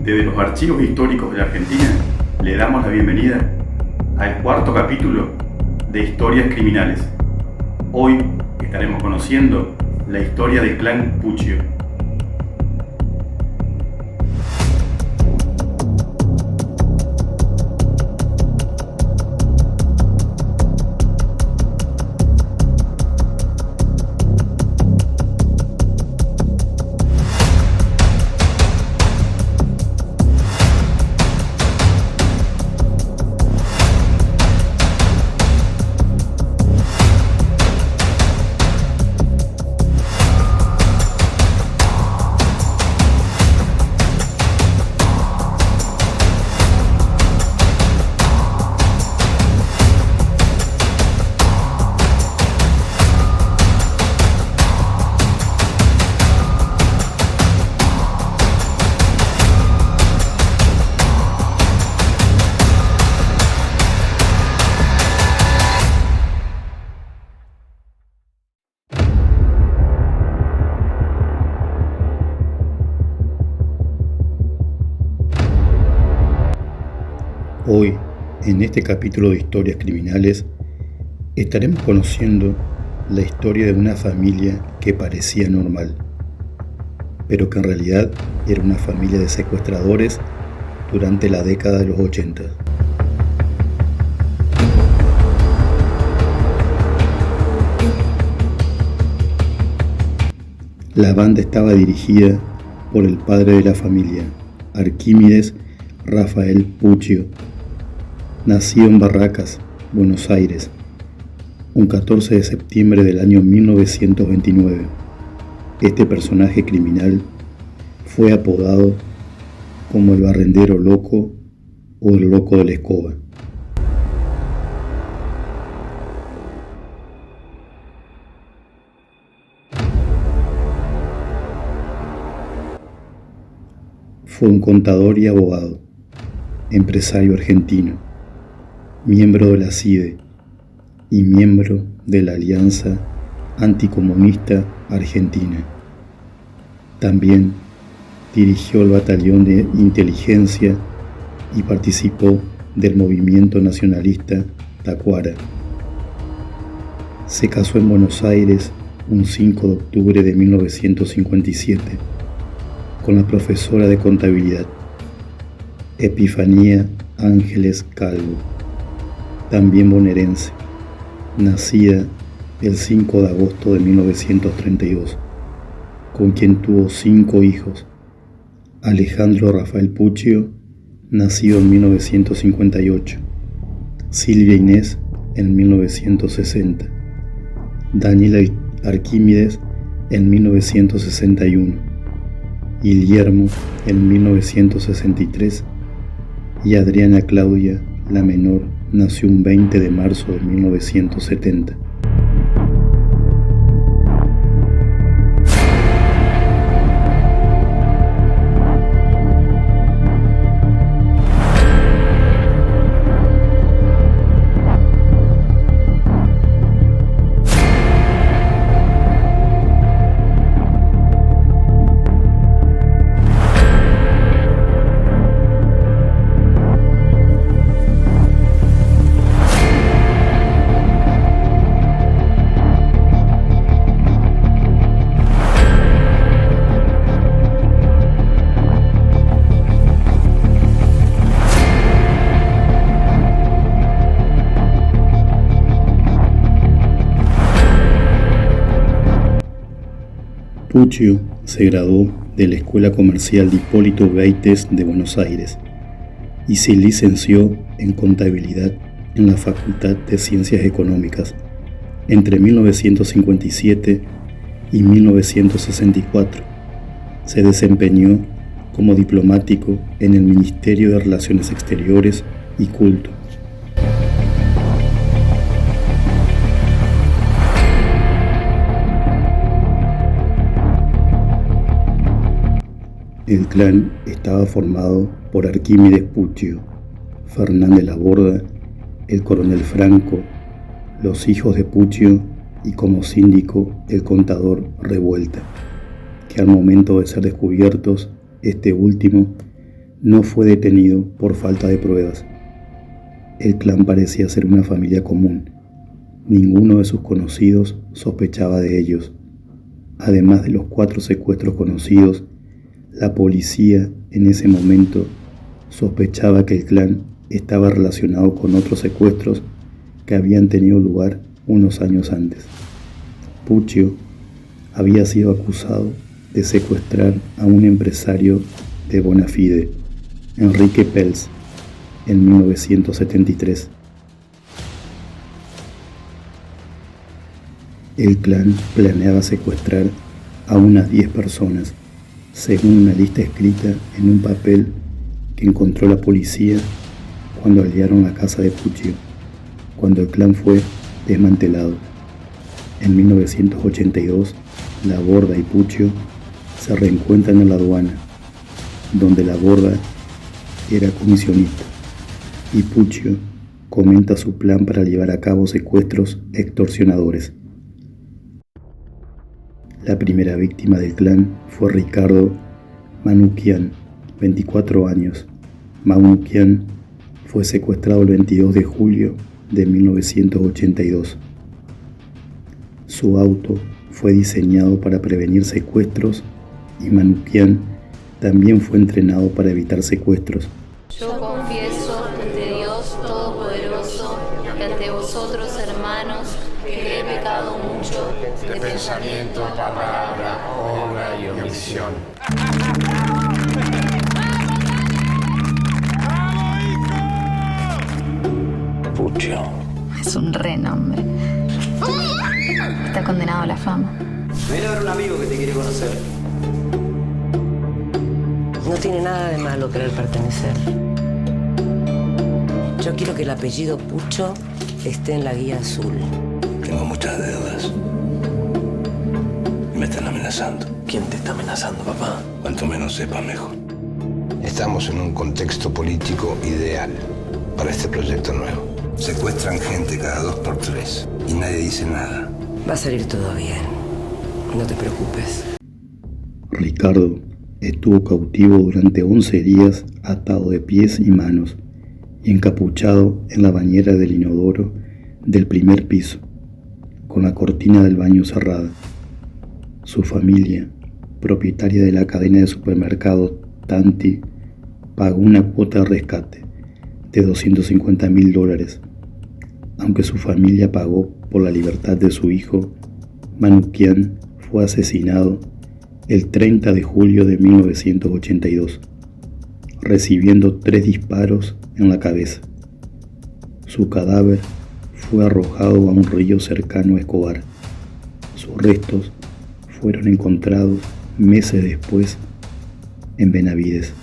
Desde los archivos históricos de la Argentina, le damos la bienvenida al cuarto capítulo de Historias Criminales. Hoy estaremos conociendo la historia del clan Puccio. Hoy, en este capítulo de Historias Criminales, estaremos conociendo la historia de una familia que parecía normal, pero que en realidad era una familia de secuestradores durante la década de los 80. La banda estaba dirigida por el padre de la familia, Arquímedes Rafael Puccio, nacido en Barracas, Buenos Aires, un 14 de septiembre del año 1929. Este personaje criminal fue apodado como el barrendero loco o el loco de la escoba. Fue un contador y abogado, empresario argentino, miembro de la CIDE y miembro de la Alianza Anticomunista Argentina. También dirigió el batallón de inteligencia y participó del movimiento nacionalista Tacuara. Se casó en Buenos Aires un 5 de octubre de 1957 con la profesora de contabilidad Epifanía Ángeles Calvo, también bonaerense, nacida el 5 de agosto de 1932, con quien tuvo 5 hijos: Alejandro Rafael Puccio, nacido en 1958, Silvia Inés en 1960, Daniela Arquímedes en 1961, Guillermo en 1963 y Adriana Claudia, la menor, nació un 20 de marzo de 1970. Puccio se graduó de la Escuela Comercial de Hipólito Beites de Buenos Aires y se licenció en Contabilidad en la Facultad de Ciencias Económicas entre 1957 y 1964. Se desempeñó como diplomático en el Ministerio de Relaciones Exteriores y Culto. El clan estaba formado por Arquímedes Puccio, Fernández Laborda, el coronel Franco, los hijos de Puccio y como síndico el contador Revuelta, que al momento de ser descubiertos, este último No fue detenido por falta de pruebas. El clan parecía ser una familia común. Ninguno de sus conocidos sospechaba de ellos. Además de los 4 secuestros conocidos, la policía en ese momento sospechaba que el clan estaba relacionado con otros secuestros que habían tenido lugar unos años antes. Puccio había sido acusado de secuestrar a un empresario de bona fide, Enrique Pels, en 1973. El clan planeaba secuestrar a unas 10 personas, según una lista escrita en un papel que encontró la policía cuando aliaron la casa de Puccio, cuando el clan fue desmantelado. En 1982, La Borda y Puccio se reencuentran en la aduana, donde La Borda era comisionista, y Puccio comenta su plan para llevar a cabo secuestros extorsionadores. La primera víctima del clan fue Ricardo Manukyan, 24 años. Manukyan fue secuestrado el 22 de julio de 1982. Su auto fue diseñado para prevenir secuestros y Manukyan también fue entrenado para evitar secuestros. Yo confieso ante Dios Todopoderoso y ante vosotros, hermanos, que he pecado mucho de pensamiento, palabra, obra y omisión. Puccio. Es un renombre. Está condenado a la fama. Ven a ver un amigo que te quiere conocer. No tiene nada de malo querer pertenecer. Yo quiero que el apellido Puccio esté en la guía azul. Tengo muchas deudas. Me están amenazando. ¿Quién te está amenazando, papá? Cuanto menos sepa, mejor. Estamos en un contexto político ideal para este proyecto nuevo. Secuestran gente cada 2 por 3 y nadie dice nada. Va a salir todo bien. No te preocupes. Ricardo estuvo cautivo durante 11 días, atado de pies y manos y encapuchado en la bañera del inodoro del primer piso, con la cortina del baño cerrada. Su familia, propietaria de la cadena de supermercados Tanti, pagó una cuota de rescate de $250,000. Aunque su familia pagó por la libertad de su hijo, Manukyan fue asesinado el 30 de julio de 1982, recibiendo 3 disparos en la cabeza. Su cadáver fue arrojado a un río cercano a Escobar. Sus restos fueron encontrados meses después en Benavides.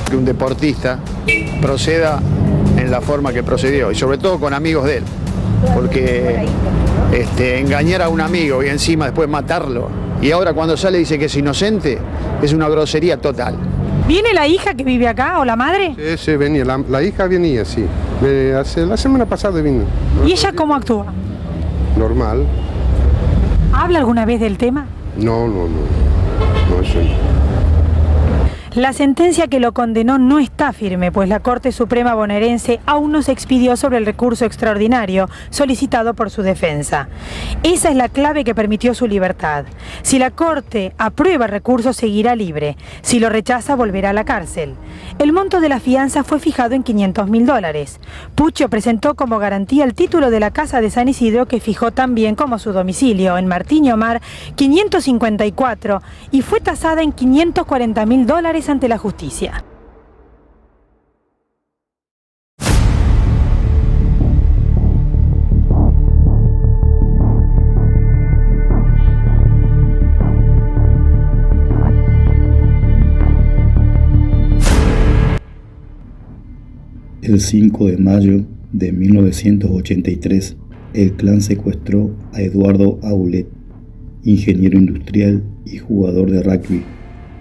Que un deportista proceda en la forma que procedió y sobre todo con amigos de él, porque engañar a un amigo y encima después matarlo y ahora cuando sale dice que es inocente es una grosería total. ¿Viene la hija que vive acá o la madre? Sí, venía. La hija venía, sí. La semana pasada vino. ¿Y ella cómo actúa? Normal. ¿Habla alguna vez del tema? No, eso no. La sentencia que lo condenó no está firme, pues la Corte Suprema bonaerense aún no se expidió sobre el recurso extraordinario solicitado por su defensa. Esa es la clave que permitió su libertad. Si la Corte aprueba el recurso, seguirá libre. Si lo rechaza, volverá a la cárcel. El monto de la fianza fue fijado en $500,000. Puccio presentó como garantía el título de la Casa de San Isidro, que fijó también como su domicilio en Martín Omar 554 y fue tasada en $540,000 ante la justicia. El 5 de mayo de 1983, el clan secuestró a Eduardo Aulet ingeniero industrial y jugador de rugby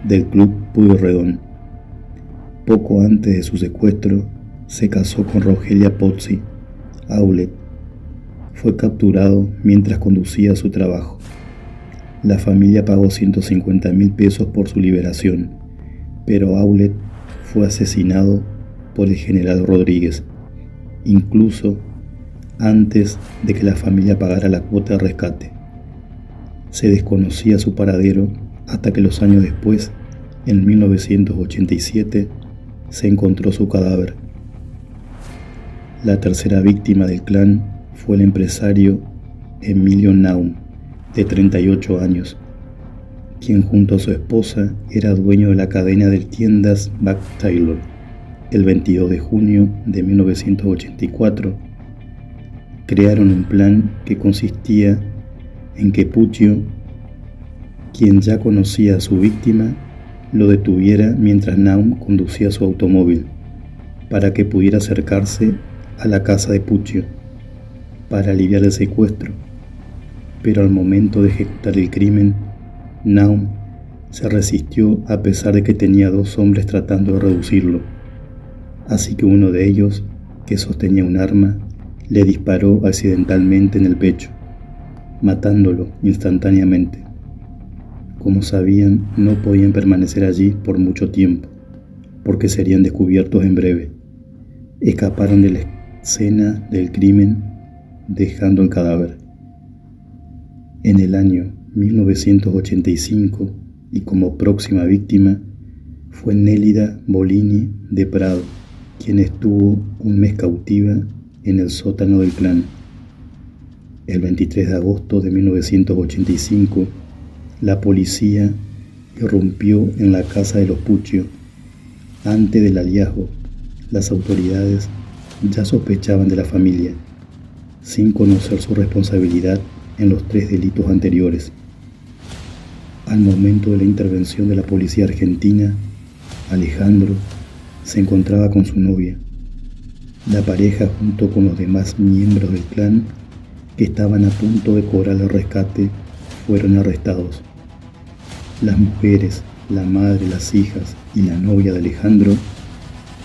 del club Pueyrredón. Poco antes de su secuestro, se casó con Rogelia Pozzi Aulet. Fue capturado mientras conducía a su trabajo. La familia pagó 150.000 pesos por su liberación, pero Aulet fue asesinado por el general Rodríguez, incluso antes de que la familia pagara la cuota de rescate. Se desconocía su paradero hasta que los años después, en 1987, se encontró su cadáver. La tercera víctima del clan fue el empresario Emilio Naum, de 38 años, quien junto a su esposa era dueño de la cadena de tiendas Buck Taylor. El 22 de junio de 1984, crearon un plan que consistía en que Puccio, quien ya conocía a su víctima, lo detuviera mientras Naum conducía su automóvil, para que pudiera acercarse a la casa de Puccio para aliviar el secuestro. Pero al momento de ejecutar el crimen, Naum se resistió a pesar de que tenía 2 hombres tratando de reducirlo. Así que uno de ellos, que sostenía un arma, le disparó accidentalmente en el pecho, matándolo instantáneamente. Como sabían, no podían permanecer allí por mucho tiempo, porque serían descubiertos en breve. Escaparon de la escena del crimen, dejando el cadáver. En el año 1985, y como próxima víctima, fue Nélida Bolini de Prado, quien estuvo un mes cautiva en el sótano del clan. El 23 de agosto de 1985, la policía irrumpió en la casa de los Puccio. Antes del hallazgo, las autoridades ya sospechaban de la familia, sin conocer su responsabilidad en los 3 delitos anteriores. Al momento de la intervención de la policía argentina, Alejandro se encontraba con su novia. La pareja, junto con los demás miembros del clan que estaban a punto de cobrar el rescate, fueron arrestados. Las mujeres, la madre, las hijas y la novia de Alejandro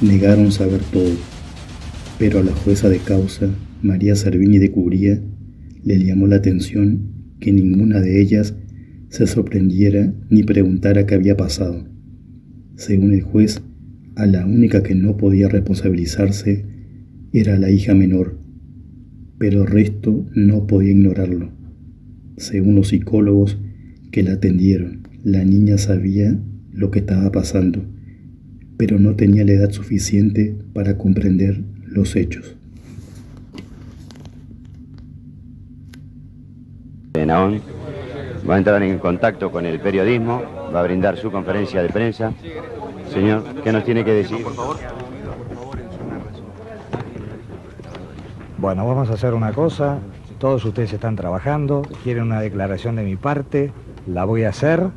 negaron saber todo, pero a la jueza de causa, María Servini de Cubría, le llamó la atención que ninguna de ellas se sorprendiera ni preguntara qué había pasado. Según el juez, a la única que no podía responsabilizarse era la hija menor, pero el resto no podía ignorarlo. Según los psicólogos que la atendieron, la niña sabía lo que estaba pasando, pero no tenía la edad suficiente para comprender los hechos. Naum va a entrar en contacto con el periodismo, va a brindar su conferencia de prensa. Señor, ¿qué nos tiene que decir? Por favor. Bueno, vamos a hacer una cosa. Todos ustedes están trabajando, quieren una declaración de mi parte, la voy a hacer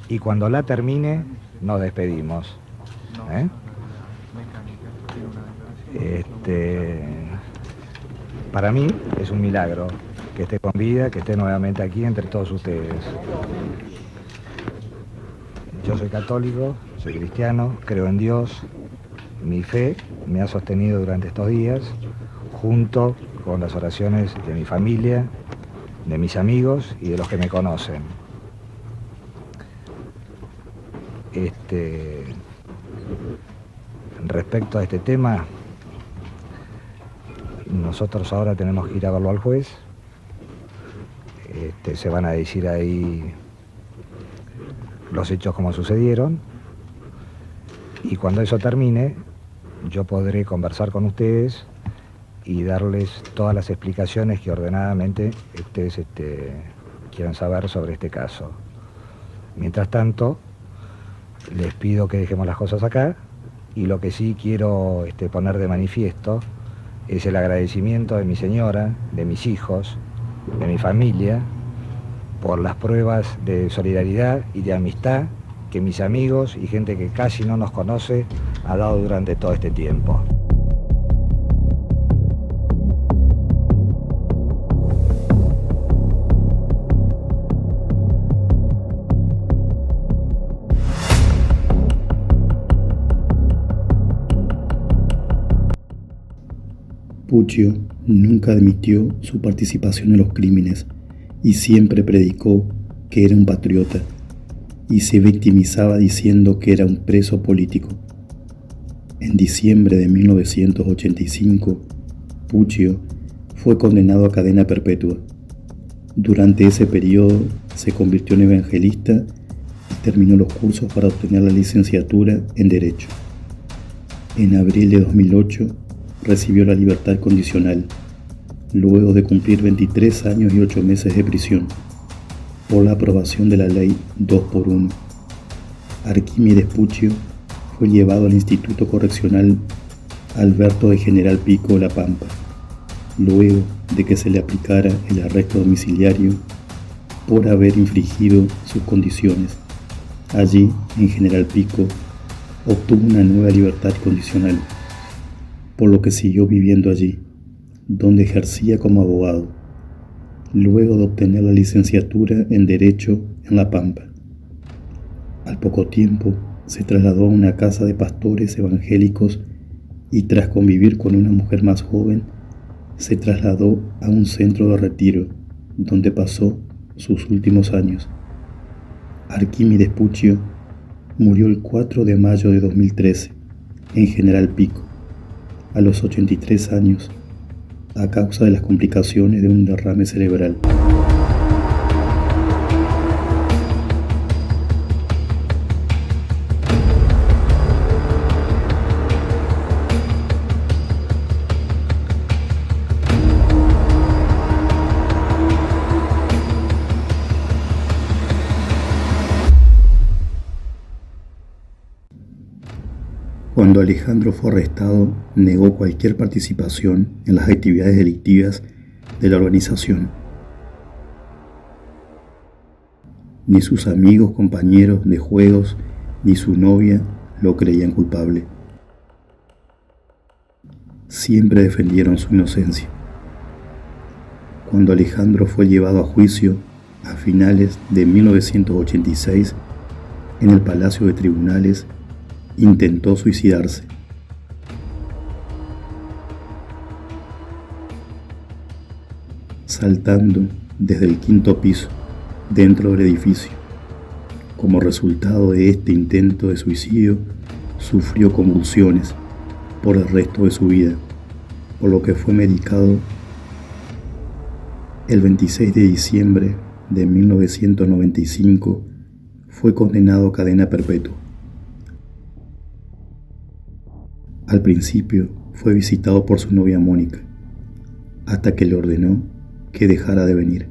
y cuando la termine nos despedimos. Para mí es un milagro que esté con vida, que esté nuevamente aquí entre todos ustedes. Yo soy católico, soy cristiano, creo en Dios. Mi fe me ha sostenido durante estos días, junto con las oraciones de mi familia, de mis amigos y de los que me conocen. Respecto a este tema, nosotros ahora tenemos que ir a verlo al juez. Se van a decir ahí los hechos como sucedieron y cuando eso termine yo podré conversar con ustedes y darles todas las explicaciones que ordenadamente ustedes quieran saber sobre este caso. Mientras tanto, les pido que dejemos las cosas acá y lo que sí quiero poner de manifiesto es el agradecimiento de mi señora, de mis hijos, de mi familia, por las pruebas de solidaridad y de amistad que mis amigos y gente que casi no nos conoce ha dado durante todo este tiempo. Puccio nunca admitió su participación en los crímenes y siempre predicó que era un patriota y se victimizaba diciendo que era un preso político. En diciembre de 1985, Puccio fue condenado a cadena perpetua. Durante ese periodo se convirtió en evangelista y terminó los cursos para obtener la licenciatura en Derecho. En abril de 2008 recibió la libertad condicional, luego de cumplir 23 años y 8 meses de prisión, por la aprobación de la ley 2x1. Arquímedes Puccio fue llevado al Instituto Correccional Alberto de General Pico, La Pampa, luego de que se le aplicara el arresto domiciliario por haber infringido sus condiciones. Allí, en General Pico, obtuvo una nueva libertad condicional, por lo que siguió viviendo allí, donde ejercía como abogado, luego de obtener la licenciatura en Derecho en La Pampa. Al poco tiempo, se trasladó a una casa de pastores evangélicos y tras convivir con una mujer más joven, se trasladó a un centro de retiro, donde pasó sus últimos años. Arquímedes Puccio murió el 4 de mayo de 2013 en General Pico, a los 83 años, a causa de las complicaciones de un derrame cerebral. Cuando Alejandro fue arrestado, negó cualquier participación en las actividades delictivas de la organización. Ni sus amigos, compañeros de juegos, ni su novia lo creían culpable. Siempre defendieron su inocencia. Cuando Alejandro fue llevado a juicio a finales de 1986 en el Palacio de Tribunales, intentó suicidarse. Saltando desde el 5º piso dentro del edificio. Como resultado de este intento de suicidio, sufrió convulsiones por el resto de su vida, por lo que fue medicado. El 26 de diciembre de 1995 fue condenado a cadena perpetua. Al principio fue visitado por su novia Mónica, hasta que le ordenó que dejara de venir.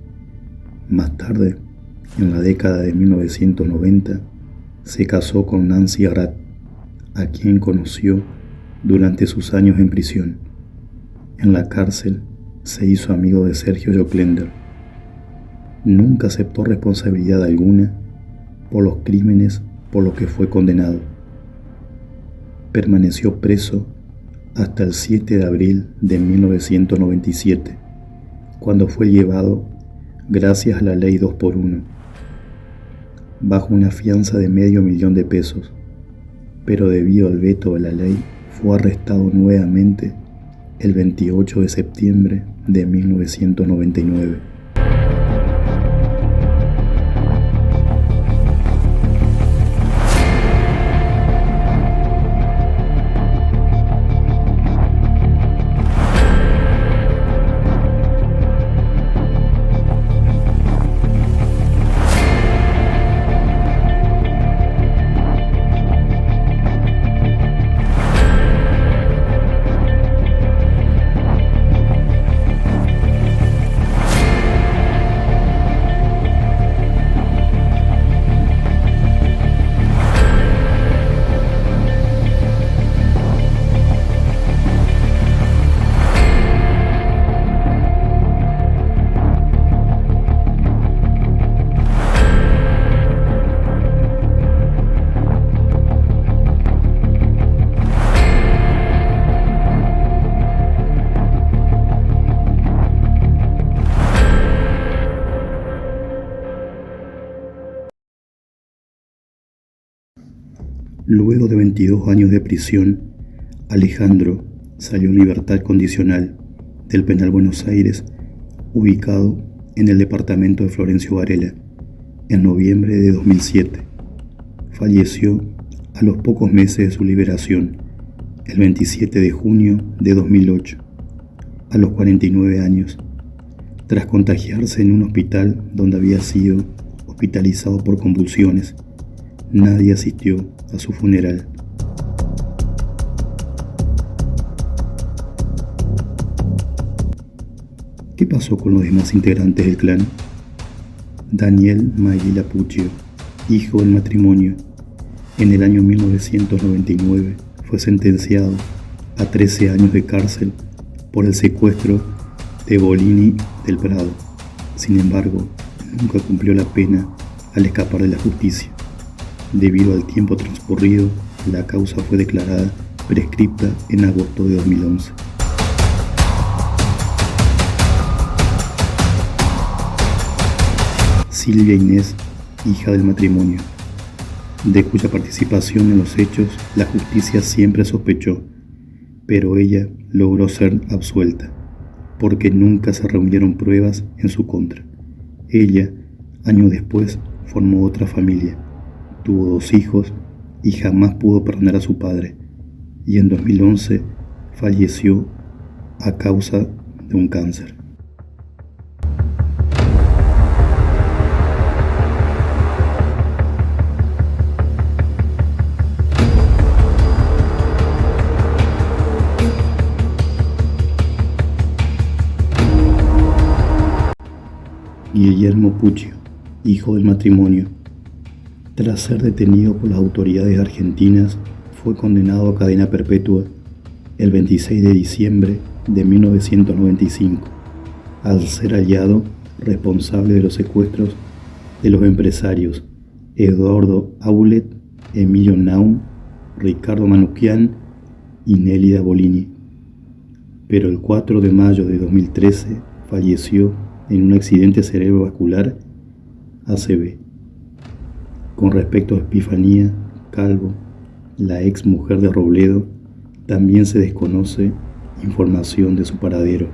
Más tarde, en la década de 1990, se casó con Nancy Arad, a quien conoció durante sus años en prisión. En la cárcel se hizo amigo de Sergio Joclender. Nunca aceptó responsabilidad alguna por los crímenes por los que fue condenado. Permaneció preso hasta el 7 de abril de 1997, cuando fue llevado gracias a la ley 2x1, bajo una fianza de $500,000, pero debido al veto de la ley fue arrestado nuevamente el 28 de septiembre de 1999. Luego de 22 años de prisión, Alejandro salió en libertad condicional del Penal Buenos Aires, ubicado en el departamento de Florencio Varela, en noviembre de 2007. Falleció a los pocos meses de su liberación, el 27 de junio de 2008, a los 49 años, tras contagiarse en un hospital donde había sido hospitalizado por convulsiones. Nadie asistió a su funeral. ¿Qué pasó con los demás integrantes del clan? Daniel Maguila Puccio, hijo del matrimonio, en el año 1999 fue sentenciado a 13 años de cárcel por el secuestro de Bolini del Prado. Sin embargo, nunca cumplió la pena al escapar de la justicia. Debido al tiempo transcurrido, la causa fue declarada prescripta en agosto de 2011. Silvia Inés, hija del matrimonio, de cuya participación en los hechos la justicia siempre sospechó, pero ella logró ser absuelta, porque nunca se reunieron pruebas en su contra. Ella, años después, formó otra familia, tuvo 2 hijos y jamás pudo perdonar a su padre, y en 2011 falleció a causa de un cáncer. Guillermo Puccio, hijo del matrimonio, tras ser detenido por las autoridades argentinas, fue condenado a cadena perpetua el 26 de diciembre de 1995, al ser hallado responsable de los secuestros de los empresarios Eduardo Aulet, Emilio Naum, Ricardo Manukyan y Nélida Bolini. Pero el 4 de mayo de 2013 falleció en un accidente cerebrovascular ACV. Con respecto a Epifanía Calvo, la ex mujer de Robledo, también se desconoce información de su paradero.